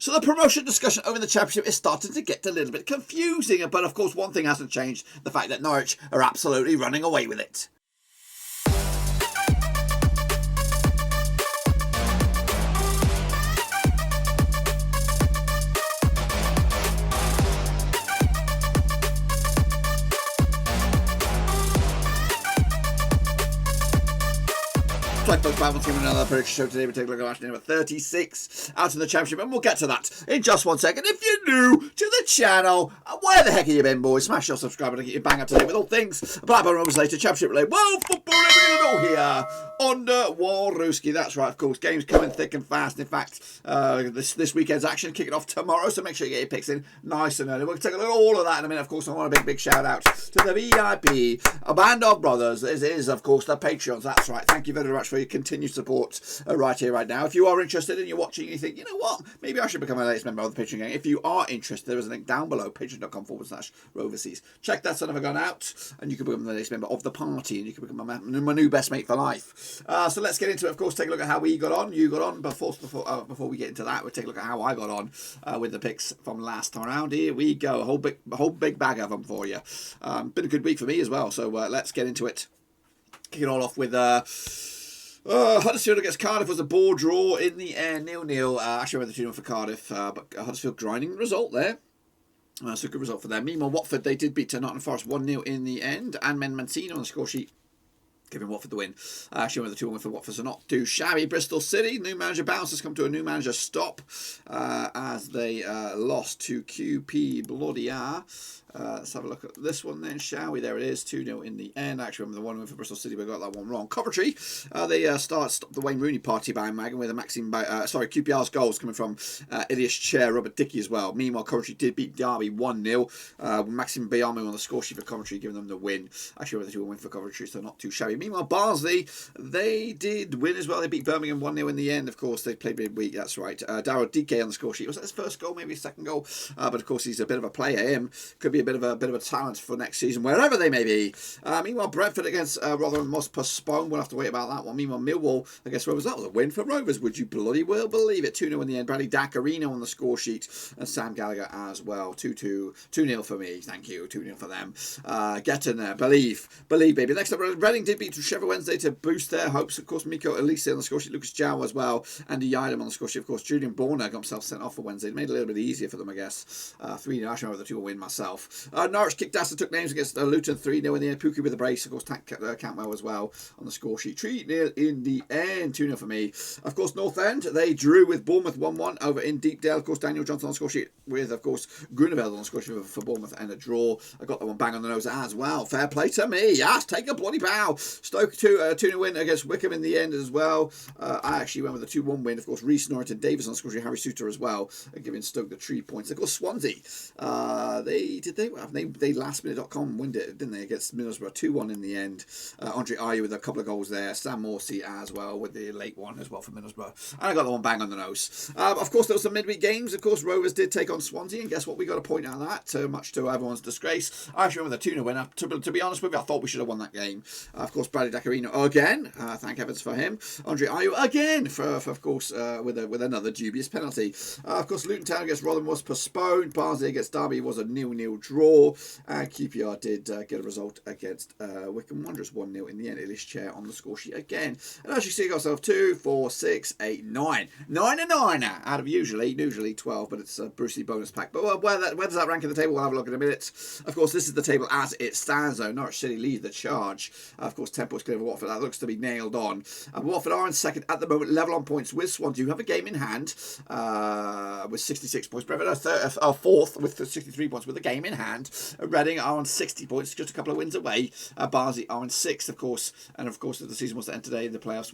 So the promotion discussion over the Championship is starting to get a little bit confusing, but of course one thing hasn't changed, the fact that Norwich are absolutely running away with it. Like folks, back on another prediction show today. We take a look at match number 36 out in the Championship, and we'll get to that in just 1 second. If you're new to the channel, where the heck have you been, boys? Smash your subscribe and get your bang up to date with all things Blackburn Rovers later, Championship related. Well, football everything you know here under Warruski. That's right, of course. Games coming thick and fast. In fact, this weekend's action kicking off tomorrow, so make sure you get your picks in nice and early. We'll take a look at all of that in a minute. Of course, I want a big shout out to the VIP, a band of brothers. This is, of course, the Patreons. That's right. Thank you very much for your continued support right here, right now. If you are interested and you're watching and you think, you know what, maybe I should become a latest member of the Patreon gang. If you are interested, there is a link down below, patreon.com/Roverseas. Check that son of a gun out, and you can become the latest member of the party, and you can become my new best mate for life. So let's get into it. Of course, take a look at how we got on, you got on. Before we get into that, we'll take a look at how I got on with the picks from last time around. Here we go, a whole big bag of them for you. Been a good week for me as well, so let's get into it. Kick it all off with Huddersfield against Cardiff was a ball draw in the air, 0-0. Actually, I went the 2-0 for Cardiff, but Huddersfield grinding the result there. So a good result for them. Meanwhile, Watford, they did beat Nottingham Forest 1-0 in the end. And Mancini on the score sheet, giving Watford the win. Actually, went the 2-1 for Watford, so not too shabby. Bristol City, new manager bounce has come to a new manager stop as they lost to QP Blodia. Let's have a look at this one then, shall we? There it is, 2-0 in the end. Actually, remember the 1-win for Bristol City, we got that one wrong. Coventry, they stop the Wayne Rooney party bandwagon with a QPR's goals coming from Ilias Chair, Robert Dickey as well. Meanwhile, Coventry did beat Derby 1-0. Maxim Biamu on the score sheet for Coventry, giving them the win. Actually, with the 2-1 win for Coventry, so not too shabby. Meanwhile, Barnsley, they did win as well. They beat Birmingham 1-0 in the end. Of course, they played midweek, that's right. Daryl Dike on the score sheet. Was that his first goal, maybe his second goal? But of course, he's a bit of a player. Him could be a bit of a talent for next season, wherever they may be. Meanwhile, Brentford against Rotherham must postpone. We'll have to wait about that one. Meanwhile, Millwall against Rovers. That was a win for Rovers. Would you bloody well believe it? 2-0 in the end. Bradley Dacarino on the score sheet and Sam Gallagher as well. 2-0 for me. Thank you. 2-0 for them. Get in there. Believe, baby. Next up, Reading did beat Sheffield Wednesday to boost their hopes. Of course, Miko Elise on the score sheet. Lucas Jow as well. Andy Yidam on the score sheet. Of course, Julian Borner got himself sent off for Wednesday. It made it a little bit easier for them, I guess. 3-0. I should have the 2-1 win myself. Norwich kicked ass and took names against Luton 3-0 in the end. Pookie with a brace. Of course, Cantwell as well on the score sheet. 3-0 in the end. 2-0 for me. Of course, North End, they drew with Bournemouth 1-1 over in Deepdale. Of course, Daniel Johnson on the score sheet with, of course, Grunewald on the score sheet for Bournemouth and a draw. I got that one bang on the nose as well. Fair play to me. Yes, take a bloody bow. Stoke 2-0 win against Wickham in the end as well. I actually went with a 2-1 win. Of course, Reece Norrington Davis on the score sheet, Harry Suter as well, giving Stoke the 3 points. Of course, Swansea, they lastminute.com win it, didn't they, against Middlesbrough 2-1 in the end. Andre Ayew with a couple of goals there. Sam Morsey as well with the late one as well for Middlesbrough. And I got the one bang on the nose. Of course, there was some midweek games. Of course, Rovers did take on Swansea, and guess what? We got a point out of that, much to everyone's disgrace. I actually remember the 2-0 winner. To be honest with you, I thought we should have won that game. Of course, Bradley Dacarino again. Thank heavens for him. Andre Ayew again for of course, with another dubious penalty. Of course, Luton Town against Rotherham was postponed. Barnsley against Derby was a 0-0 draw. And QPR did get a result against Wycombe Wanderers 1-0 in the end. Ilias Chair on the score sheet again. And as you see yourself, 2, 4, 6, 8, 9. 9 and 9 out of usually 12, but it's a Brucey bonus pack. But where does that rank in the table? We'll have a look in a minute. Of course, this is the table as it stands, though. Norwich City lead the charge. Of course, 10 points clear of Watford. That looks to be nailed on. Watford are in second at the moment, level on points with Swansea, who have a game in hand with 66 points. Brentford are fourth with 63 points with a game in hand. Reading are on 60 points, just a couple of wins away. Barnsley are in sixth, of course. And of course, if the season was to end today, the playoffs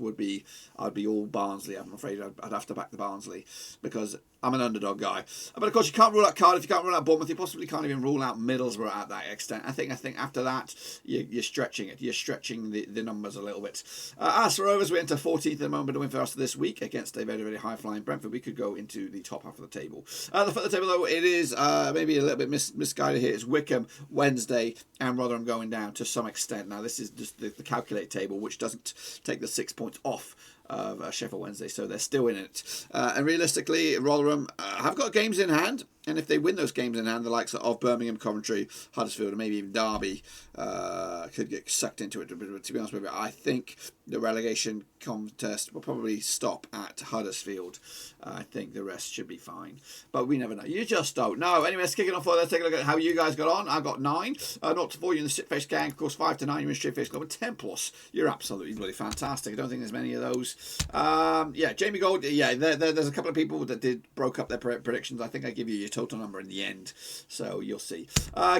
I'd be all Barnsley. I'm afraid I'd have to back the Barnsley because I'm an underdog guy. But of course, you can't rule out Cardiff, you can't rule out Bournemouth, you possibly can't even rule out Middlesbrough at that extent. I think after that, you're stretching it. You're stretching the numbers a little bit. As for Rovers, we're into 14th at the moment to win for us this week against a very, very high-flying Brentford. We could go into the top half of the table. The foot of the table, though, it is maybe a little bit misguided here. It's Wycombe, Wednesday, and Rotherham going down to some extent. Now, this is just the calculate table, which doesn't take the 6 points off of Sheffield Wednesday, so they're still in it. And realistically, Rotherham have got games in hand. And if they win those games in hand, the likes of Birmingham, Coventry, Huddersfield, and maybe even Derby could get sucked into it. But to be honest with you, I think the relegation contest will probably stop at Huddersfield. I think the rest should be fine. But we never know. You just don't know. Anyway, let's kick it off. Let's take a look at how you guys got on. I got 9. 0 to 4, you're in the Shitface gang. Of course, 5 to 9, you're in Shitface Club. And 10 plus, you're absolutely bloody fantastic. I don't think there's many of those. Yeah, Jamie Gold. Yeah, there's a couple of people that broke up their predictions. I think I give you your total number in the end, so you'll see.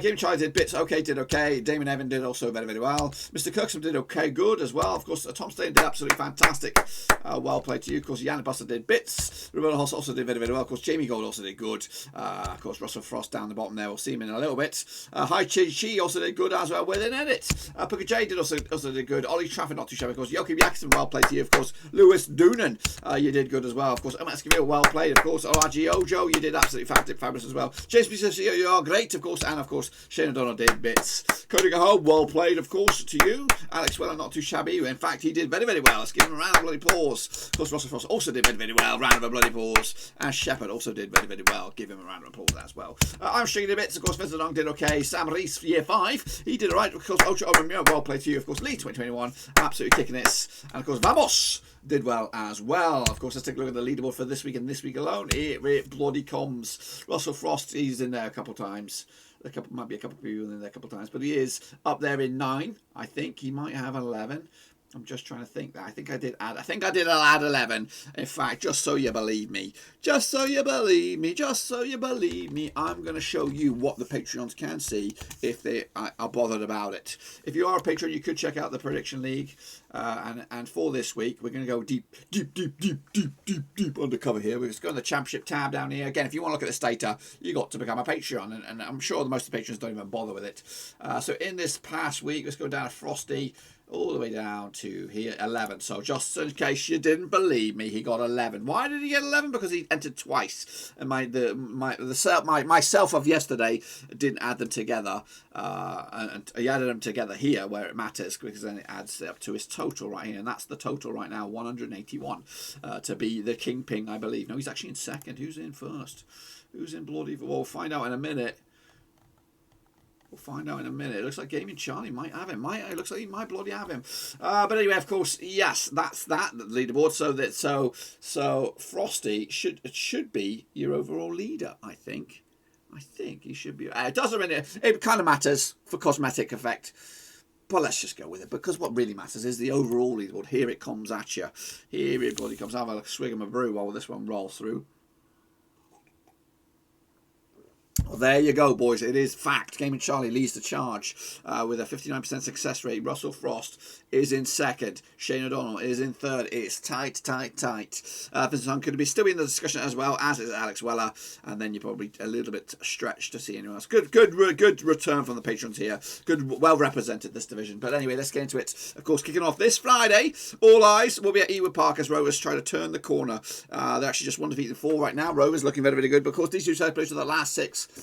Game Charlie did bits okay, did okay. Damon Evan did also very, very well. Mr. Kirkson did okay, good as well. Of course, Tom Stain did absolutely fantastic. Well played to you. Of course, Jan Buster did bits. Roberto Hoss also did very, very well. Of course, Jamie Gold also did good. Of course, Russell Frost down the bottom there. We'll see him in a little bit. Hi Chi also did good as well with an edit. Puka J did also did good. Ollie Trafford not too shabby. Of course, Joachim Jackson well played to you. Of course, Lewis Doonan you did good as well. Of course, Esquivel well played. Of course, ORG Ojo you did absolutely fabulous as well. James B says you are great, of course, and of course Shane O'Donnell did bits. Cody Gaho, well played, of course, to you. Alex Weller, not too shabby. In fact, he did very, very well. Let's give him a round of bloody applause. Of course, Russell Frost also did very, very well. Round of a bloody applause. And Shepard also did very, very well. Give him a round of applause as well. I'm stringing the bits. Of course, Vincent Long did okay. Sam Reese, year 5, he did alright. Of course, Ultra Omamio, well played to you. Of course, Lee 2021, absolutely kicking it. And of course, Vamos did well as well. Of course, let's take a look at the leaderboard for this week and this week alone. It bloody comes. Russell Frost, he's in there a couple times. Might be a couple of people in there a couple of times, but he is up there in 9. I think he might have 11. I'm just trying to think that. I think I did add 11. In fact, just so you believe me, I'm going to show you what the Patreons can see if they are bothered about it. If you are a patron, you could check out the Prediction League. And for this week, we're going to go deep undercover here. We're just going to the Championship tab down here. Again, if you want to look at this data, you got to become a Patreon. And I'm sure most of the patrons don't even bother with it. So in this past week, let's go down to Frosty. All the way down to here, 11. So just in case you didn't believe me, he got 11. Why did he get 11? Because he entered twice, and myself of yesterday didn't add them together, and he added them together here where it matters, because then it adds up to his total right here, and that's the total right now, 181 to be the kingpin, I believe. No, he's actually in second. Who's in first? Who's in bloody? We'll find out in a minute. We'll find out in a minute. It looks like Gaming Charlie might have him. It looks like he might bloody have him. But anyway, of course, yes, that's that leaderboard. So Frosty should be your overall leader. I think he should be. It doesn't really. It kind of matters for cosmetic effect. But let's just go with it, because what really matters is the overall leaderboard. Here it comes at you. Here it bloody comes. I'll have a swig of my brew while this one rolls through. Well, there you go, boys. It is fact. Gaming Charlie leads the charge with a 59% success rate. Russell Frost is in second. Shane O'Donnell is in third. It's tight. Vincent could be still in the discussion as well, as is Alex Weller. And then you're probably a little bit stretched to see anyone else. Good return from the patrons here. Good, well represented this division. But anyway, let's get into it. Of course, kicking off this Friday, all eyes will be at Ewood Park as Rovers try to turn the corner. They're actually just 1 defeat and 4 right now. Rovers looking very, very good. But of course, these two sides played for the last 6.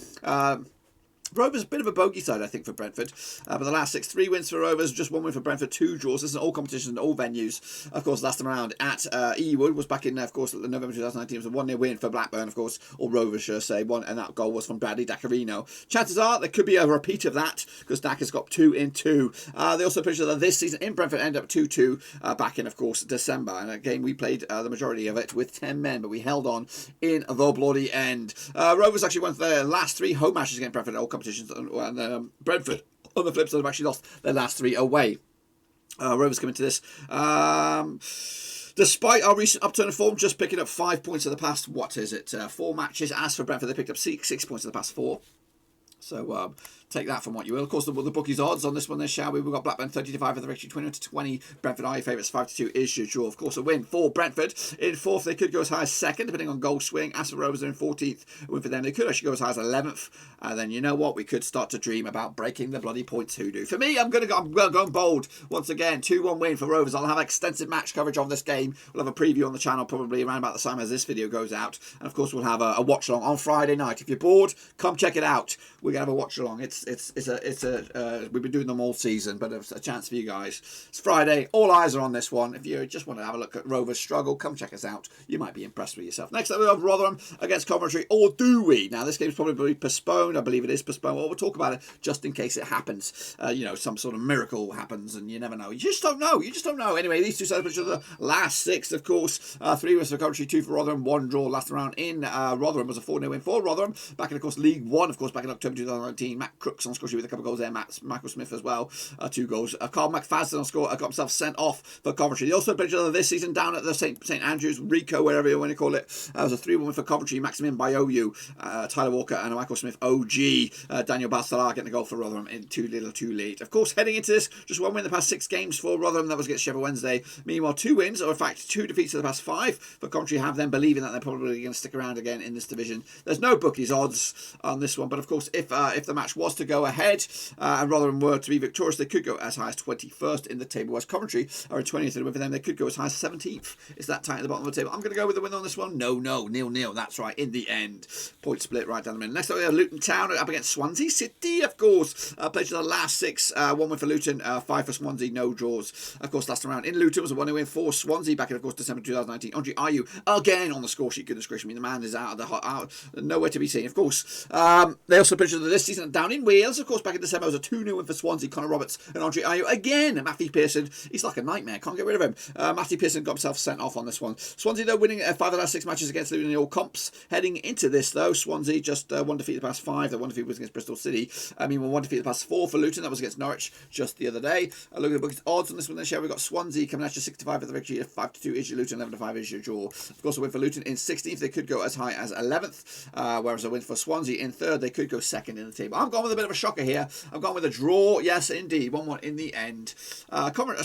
Rovers a bit of a bogey side, I think, for Brentford. But the last 6, 3 wins for Rovers, just 1 win for Brentford, 2 draws. This is all competitions and all venues. Of course, last time around at Ewood was back in, of course, November 2019. It was a 1-0 win for Blackburn, of course, or Rovers, should I say. And that goal was from Bradley Dacarino. Chances are there could be a repeat of that, because Dak has got 2 in 2. They also picture that this season in Brentford ended up 2-2 back in, of course, December. And again, we played the majority of it with 10 men, but we held on in the bloody end. Rovers actually won their last 3 home matches against Brentford in all competitions, and Brentford, on the flip side, have actually lost their last 3 away. Rovers come into this. Despite our recent upturn of form, just picking up 5 points of the past, 4 matches. As for Brentford, they picked up 6 points of the past 4. So take that from what you will. Of course, the bookies' odds on this one, shall we? We've got Blackburn 30-5 for the victory, 21-20. Brentford are your favourites, 5-2 is your draw. Of course, a win for Brentford. In 4th, they could go as high as 2nd, depending on goal swing. As for Rovers, they're in 14th. A win for them, they could actually go as high as 11th. And then you know what? We could start to dream about breaking the bloody points hoodoo. For me, I'm going bold once again. 2-1 win for Rovers. I'll have extensive match coverage of this game. We'll have a preview on the channel probably around about the time as this video goes out. And of course, we'll have a watch along on Friday night. If you're bored, come check it out. We're we're gonna have a watch along. We've been doing them all season, but it's a chance for you guys. It's Friday. All eyes are on this one. If you just want to have a look at Rovers' struggle, come check us out. You might be impressed with yourself. Next up, we have Rotherham against Coventry, or do we? Now, this game's probably postponed. I believe it is postponed. Well, we'll talk about it just in case it happens. Some sort of miracle happens, and you never know. You just don't know. Anyway, these two sides are the last 6, of course. 3 wins for Coventry, 2 for Rotherham, 1 draw last round in. Rotherham was a 4-0 win for Rotherham. Back in, of course, League One, of course, back in October 2019. Matt Crooks on score sheet with a couple of goals there. Michael Smith as well, 2 goals. Carl McFadden on score, got himself sent off for Coventry. They also played each other this season down at the St Andrews, Rico, wherever you want to call it. It was a 3-1 win for Coventry. Maximin Bayoyu, Tyler Walker, and Michael Smith, OG. Daniel Balsalar getting the goal for Rotherham in too little, too late. Of course, heading into this, just 1 win in the past 6 games for Rotherham. That was against Sheffield Wednesday. Meanwhile, 2 wins, or in fact 2 defeats in the past 5 for Coventry, have them believing that they're probably going to stick around again in this division. There's no bookies odds on this one, but of course, if the match was to go ahead and Rotherham were to be victorious, they could go as high as 21st in the table. Whereas Coventry are in 20th, and with them they could go as high as 17th. It's that tight at the bottom of the table. I'm going to go with the win on this one. No, 0-0. That's right. In the end, point split right down the middle. Next up, we have Luton Town up against Swansea City. Of course, played to the last 6. 1 win for Luton, 5 for Swansea. No draws. Of course, last round in Luton was a 1-0 win for Swansea back in, of course, December 2019. Andre Ayew again on the score sheet. Goodness gracious me, the man is nowhere to be seen. Of course, they also played this season down in Wales. Of course, back in December, it was a 2-0 win for Swansea. Connor Roberts and Andre Ayew again. Matthew Pearson, he's like a nightmare. Can't get rid of him. Matthew Pearson got himself sent off on this one. Swansea, though, winning 5 of the last 6 matches against Luton in the all comps. Heading into this, though, Swansea just 1 defeat the past 5. The 1 defeat was against Bristol City. 1 defeat the past 4 for Luton. That was against Norwich just the other day. Look at the book's odds on this one. This year we've got Swansea coming at you 65 for the victory. 5-2 is your Luton. 11-5 is your draw. Of course, a win for Luton in 16th. They could go as high as 11th. Whereas a win for Swansea in 3rd. They could go 2nd in the table. I'm going with a bit of a shocker here. I've gone with a draw. Yes, indeed. 1-1 in the end.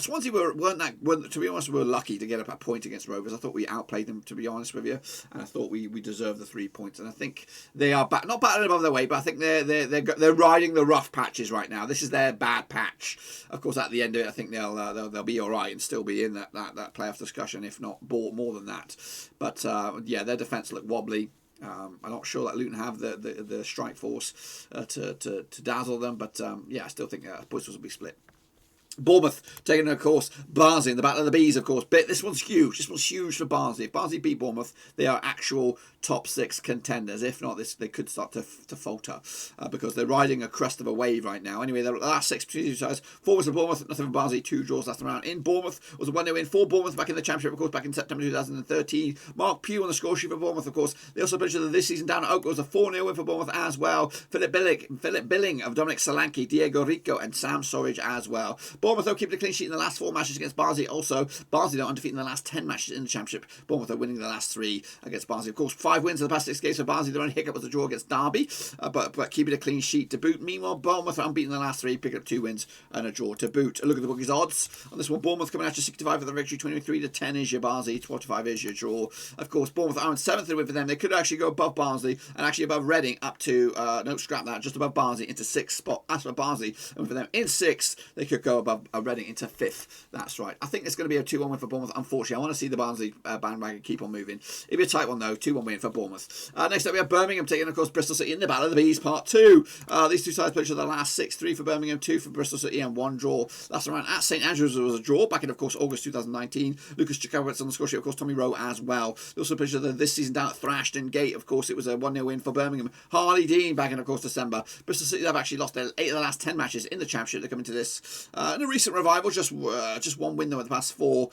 Swansea weren't to be honest, we were lucky to get up a point against Rovers. I thought we outplayed them, to be honest with you, and I thought we deserved the 3 points. And I think they are not batting above their weight, but I think they're riding the rough patches right now. This is their bad patch. Of course, at the end of it, I think they'll be all right and still be in that playoff discussion, if not more than that. But their defence looked wobbly. I'm not sure that Luton have the strike force to dazzle them, but I still think points will be split. Bournemouth taking, of course, Barnsley in the Battle of the Bees, of course. But this one's huge. This one's huge for Barnsley. If Barnsley beat Bournemouth, they are actual top 6 contenders. If not, they could start to falter because they're riding a crest of a wave right now. Anyway, the last 6 sides, 4 wins for Bournemouth, nothing for Barnsley, 2 draws last round. In Bournemouth was a 1-0 win for Bournemouth back in the Championship, of course, back in September 2013. Mark Pugh on the score sheet for Bournemouth, of course. They also played each other this season down at Oak. It was a 4-0 win for Bournemouth as well. Philip Billing of Dominic Solanke, Diego Rico, and Sam Surridge as well. Bournemouth, though, keeping a clean sheet in the last 4 matches against Barnsley. Also, Barnsley are undefeated in the last 10 matches in the Championship. Bournemouth are winning the last 3 against Barnsley. Of course, 5 wins in the past 6 games for Barnsley. Their only hiccup was a draw against Derby, but keeping a clean sheet to boot. Meanwhile, Bournemouth are unbeaten in the last 3, picking up 2 wins and a draw to boot. A look at the bookies odds on this one. Bournemouth coming at you 65 for the victory, 23-10 is your Barnsley, 45 is your draw. Of course, Bournemouth are in 7th win for them. They could actually go above Barnsley and actually above Reading up to just above Barnsley into 6th spot. As for Barnsley, and for them in 6th, they could go above Reading into 5th. That's right. I think it's going to be a 2-1 win for Bournemouth. Unfortunately, I want to see the Barnsley bandwagon keep on moving. It'll be a tight one though. 2-1 win for Bournemouth. Next up, we have Birmingham taking, of course, Bristol City in the Battle of the Bees Part 2. These two sides played each other the last 6, 3 for Birmingham, 2 for Bristol City, and 1 draw. Last round at St Andrews was a draw back in, of course, August 2019. Lucas Chikowicz on the score sheet, of course, Tommy Rowe as well. They also played each other this season down at Thrashton Gate. Of course, it was a 1-0 win for Birmingham. Harley Dean back in, of course, December. Bristol City have actually lost their 8 of the last 10 matches in the Championship. They come into this in a recent revival, just 1 win though in the past 4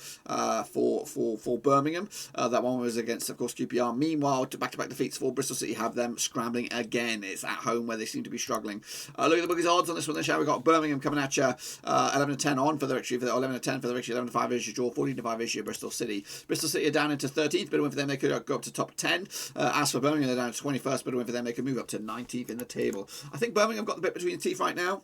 for Birmingham. That one was against, of course, QPR. Meanwhile, back-to-back defeats for Bristol City have them scrambling again. It's at home where they seem to be struggling. Look at the bookies odds on this one. This year we've got Birmingham coming at you 11-10 on for the victory, 11-10 for the victory, 11-5 is your draw, 14-5 is your Bristol City. Bristol City are down into 13th, but a win for them they could go up to top 10. As for Birmingham, they're down to 21st, but a win for them they could move up to 19th in the table. I think Birmingham got the bit between the teeth right now.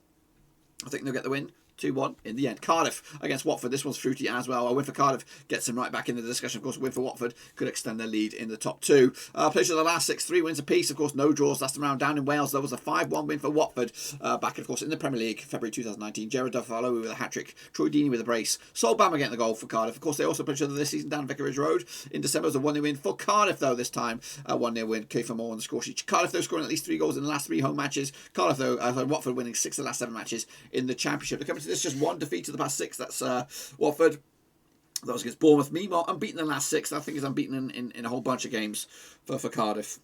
I think they'll get the win. 2-1 in the end. Cardiff against Watford. This one's fruity as well. A win for Cardiff gets them right back in the discussion. Of course, a win for Watford could extend their lead in the top 2. Players of the last 6, 3 wins apiece. Of course, no draws last round down in Wales. There was a 5-1 win for Watford back, of course, in the Premier League, February 2019. Gerard Duffalo with a hat-trick. Troy Deeney with a brace. Sol Bama getting the goal for Cardiff. Of course, they also played each other this season down Vicarage Road. In December, it was a 1-0 win for Cardiff, though, this time. A 1-0 win. Kiefer Moore on the score sheet. Cardiff, though, scoring at least 3 goals in the last 3 home matches. Cardiff, though, Watford winning 6 of the last 7 matches in the Championship. They're coming to this just 1 defeat to the past 6. That's Watford. That was against Bournemouth. Meanwhile, unbeaten in the last 6. I think is unbeaten in a whole bunch of games for Cardiff.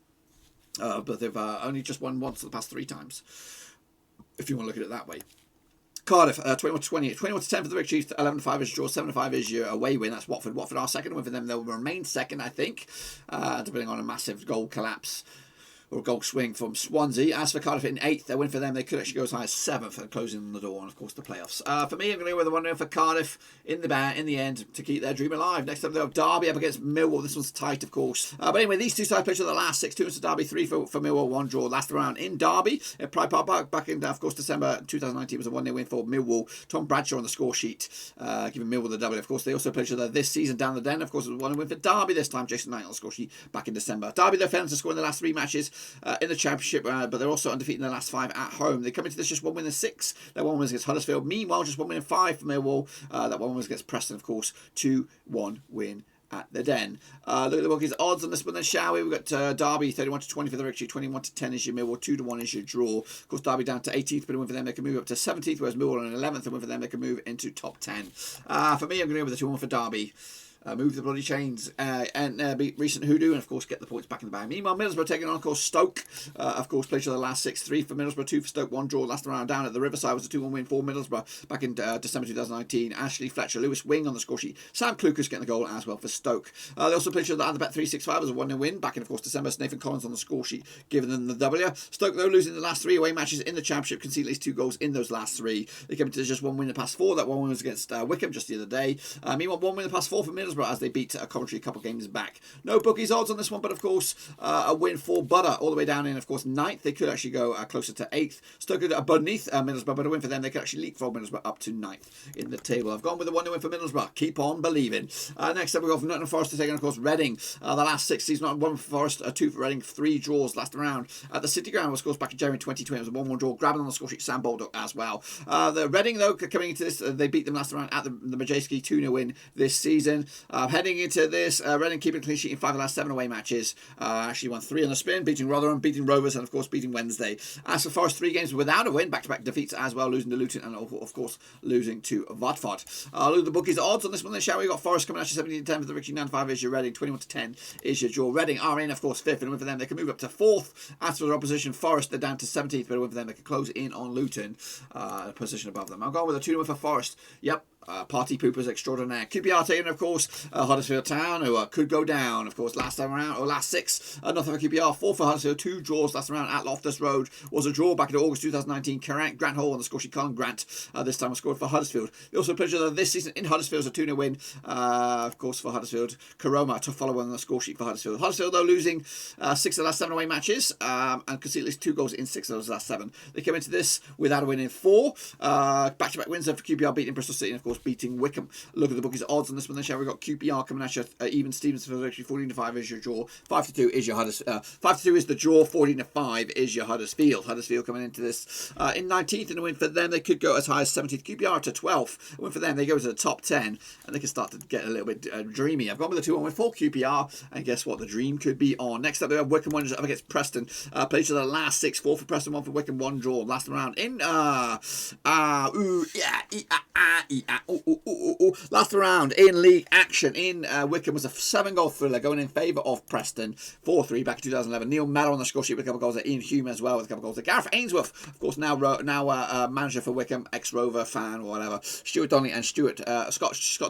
But they've only just won once the past 3 times, if you want to look at it that way. Cardiff, 21-20, 21-10 for the Rick Chiefs, 11-5 is your draw, 7-5 is your away win. That's Watford. Watford are second win for them. They'll remain second, I think, depending on a massive goal collapse or a goal swing from Swansea. As for Cardiff in 8th, their win for them, they could actually go as high as 7th and closing the door on, of course, the playoffs. For me, I'm going to go with the 1-0 for Cardiff in the end to keep their dream alive. Next up, they have Derby up against Millwall. This one's tight, of course. But anyway, these two sides played for the last 6. 2 wins for Derby, 3 for Millwall, 1 draw. Last round in Derby at Pride Park back in, of course, December 2019 was a 1-0 win for Millwall. Tom Bradshaw on the score sheet, giving Millwall the W. Of course, they also played each other this season down the Den. Of course, it was a 1-0 win for Derby this time. Jason Knight on the score sheet back in December. Derby, their fans have scored in the last 3 matches in the Championship, but they're also undefeated in the last 5 at home. They come into this just 1 win in 6. That 1 was against Huddersfield. Meanwhile, just 1 win in 5 for Millwall. That 1 was against Preston, of course. 2-1 win at the Den. Look at the bookies odds on this one then, shall we? We've got Derby 31-20 for the Rick Chiefs, 21-10 is your Millwall, 2-1 is your draw. Of course, Derby down to 18th, but a win for them, they can move up to 17th, whereas Millwall on 11th, a win for them, they can move into top 10. For me, I'm going to go with the 2-1 for Derby. Move the bloody chains and beat recent hoodoo and of course get the points back in the bag. Meanwhile, Middlesbrough taking on, of course, Stoke. Of course, played each other the last 6. 3 for Middlesbrough, 2 for Stoke, 1 draw. Last round down at the Riverside was a 2-1 win for Middlesbrough back in December 2019. Ashley Fletcher, Lewis Wing on the score sheet. Sam Klukas getting the goal as well for Stoke. They also played each other at the Bet365 as a 1-0 win back in, of course, December. Nathan Collins on the score sheet giving them the W. Stoke, though, losing the last 3 away matches in the Championship, conceded at least 2 goals in those last 3. They came into just 1 win in the past 4. That 1 win was against Wickham just the other day. Meanwhile, 1 win in the past 4 for Middlesbrough as they beat Coventry a couple of games back. No bookies odds on this one, but of course a win for Butter all the way down in, of course, 9th. They could actually go closer to 8th. Stoke beneath Middlesbrough, but a win for them, they could actually leapfrog Middlesbrough up to 9th in the table. I've gone with the 1-0 win for Middlesbrough. Keep on believing. Next up, we go from Nottingham Forest to take on, of course, Reading. The last 6 seasons, 1 for Forest, 2 for Reading, 3 draws last round. At the City Ground was, of course, back in January 2020. It was a 1-1 draw. Grabbing on the score sheet, Sam Baldock as well. The Reading, though, coming into this, they beat them last round at the Majewski 2-0 win this season. Heading into this, Reading keeping a clean sheet in 5 of the last 7 away matches. Actually won 3 on the spin, beating Rotherham, beating Rovers, and of course beating Wednesday. As for Forest, 3 games without a win, back-to-back defeats as well, losing to Luton and of course losing to Watford. Look at the bookies odds on this one then, shall we? We've got Forest coming at you 17-10 for the Richie, 9-5 is your Reading, 21-10 is your draw. Reading are in, of course, 5th, and a win for them, they can move up to 4th. As for their opposition, Forest, they're down to 17th, but a win for them, they can close in on Luton, a position above them. I'm going with a 2-1 for Forest. Yep. Party poopers extraordinaire. QPR taking, of course, Huddersfield Town, who could go down, of course, last time around, or last 6. Nothing for QPR. 4 for Huddersfield, 2 draws last round at Loftus Road. Was a draw back in August 2019. Grant Hall on the score sheet. Colin Grant this time was scored for Huddersfield. They also played this season in Huddersfield, a 2-0 win, of course, for Huddersfield. Karoma, tough follow on the score sheet for Huddersfield. Huddersfield, though, losing 6 of the last 7 away matches and conceded at least 2 goals in 6 of those last 7. They came into this without a win in 4. Back-to-back wins for QPR, beating Bristol City and, of course, beating Wickham. Look at the bookies odds on this one then, shall we? We've got QPR coming at you. Even Stevens for actually 14-5 is your draw. 5-2 is your Huddersfield. 5-2 is the draw. 14-5 is your Huddersfield. Huddersfield coming into this in 19th, and a win for them. They could go as high as 17th. QPR to 12th. A win for them. They go to the top 10, and they can start to get a little bit dreamy. I've gone with the 2-1 win for QPR, and guess what? The dream could be on. Next up, we have Wickham Wanderers up against Preston. Played each other the last 6. 4 for Preston, 1 for Wickham, 1 draw. Last round in last round in league action in Wickham was a 7-goal thriller going in favour of Preston. 4-3 back in 2011. Neil Mallow on the score sheet with a couple of goals. Ian Hume as well with a couple of goals. Gareth Ainsworth, of course, now manager for Wickham, ex-Rover fan or whatever. Stuart Donnelly and Scott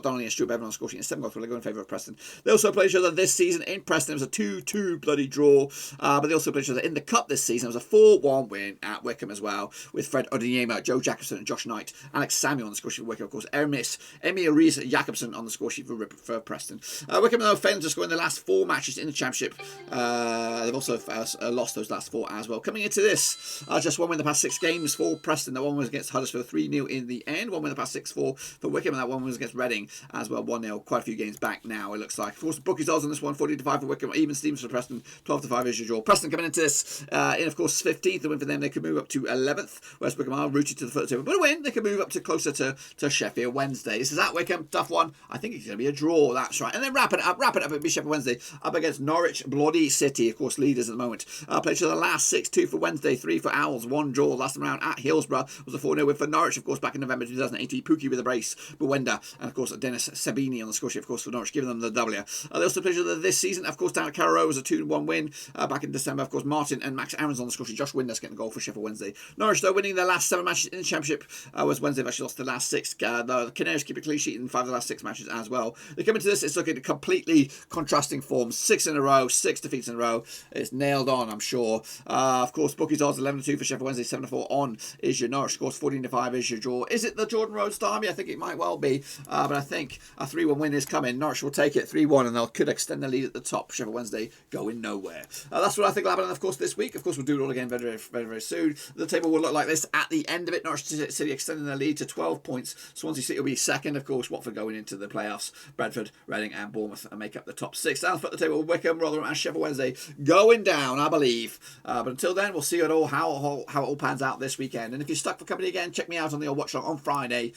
Donnelly and Stuart Bevan on the score sheet. A 7-goal thriller going in favour of Preston. They also played each other this season in Preston. It was a 2-2 bloody draw. But they also played each other in the Cup this season. It was a 4-1 win at Wickham as well with Fred Odiema, Joe Jacobson and Josh Knight. Alex Samuel on the score sheet for Wickham, of course. Emil Rees Jakobsen on the score sheet for Preston. Wycombe, though, failing to score in the last 4 matches in the Championship. They've also lost those last 4 as well. Coming into this, just 1 win the past 6 games for Preston. That one was against Huddersfield, 3-0 in the end. 1 win the past 6 for Wycombe, and that one was against Reading as well, 1-0. Quite a few games back now, it looks like. Of course, the bookies odds on this one, 40-5 for Wycombe. Even Stevens for Preston, 12-5 is your draw. Preston coming into this in, of course, 15th. The win for them, they could move up to 11th. Whereas Wycombe are rooted to the foot of the table. But a win, they can move up to closer to Sheffield Wednesday. This is at Wycombe, tough one. I think it's going to be a draw, that's right. And then wrap it up, it'll be Sheffield Wednesday up against Norwich Bloody City, of course, leaders at the moment. Played to the last 6, 2 for Wednesday, 3 for Owls, 1 draw. Last time around at Hillsborough was a 4-0 win for Norwich, of course, back in November 2018. Pookie with a brace, Buenda, and of course Dennis Sabini on the score sheet, of course, for Norwich, giving them the W. They also played this season, of course, down at Carrow Road was a 2-1 win back in December. Of course, Martin and Max Aarons on the score sheet. Josh Windus getting a goal for Sheffield Wednesday. Norwich, though, winning their last 7 matches in the Championship, was Wednesday. They've actually lost the last 6. The Canaries keep a clean sheet in 5 of the last 6 matches as well. They come into this, it's looking at completely contrasting forms. 6 in a row, 6 defeats in a row. It's nailed on, I'm sure. Of course, bookies odds 11-2 for Sheffield Wednesday, 7-4 on is your Norwich. Scores 14-5 is your draw. Is it the Jordan Rhodes derby? I think it might well be, but I think a 3-1 win is coming. Norwich will take it 3-1, and they could extend the lead at the top. Sheffield Wednesday going nowhere. That's what I think will happen, of course, this week. Of course, we'll do it all again very, very, very soon. The table will look like this at the end of it. Norwich City extending their lead to 12 points. Swansea City will be second, of course. Watford going into the playoffs. Brentford, Reading, and Bournemouth make up the top 6. Down at the table, Wycombe, Rotherham, and Sheffield Wednesday going down, I believe. But until then, we'll see it all how it all pans out this weekend. And if you're stuck for company again, check me out on the old watchlog on Friday.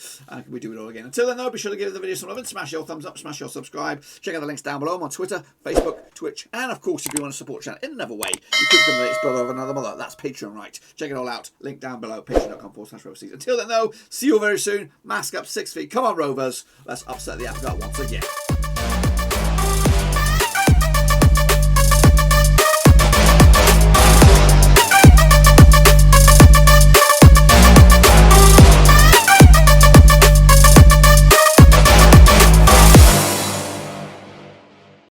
We do it all again. Until then, though, be sure to give the video some love and smash your thumbs up, smash your subscribe. Check out the links down below. I'm on Twitter, Facebook, Twitch, and of course, if you want to support the channel in another way, you could become the latest brother of another mother. That's Patreon, right? Check it all out. Link down below. Patreon.com/RoverSeas. Until then, though, see you all very soon. Mask up 6 feet. Come on, Rovers. Let's upset the apple cart once again.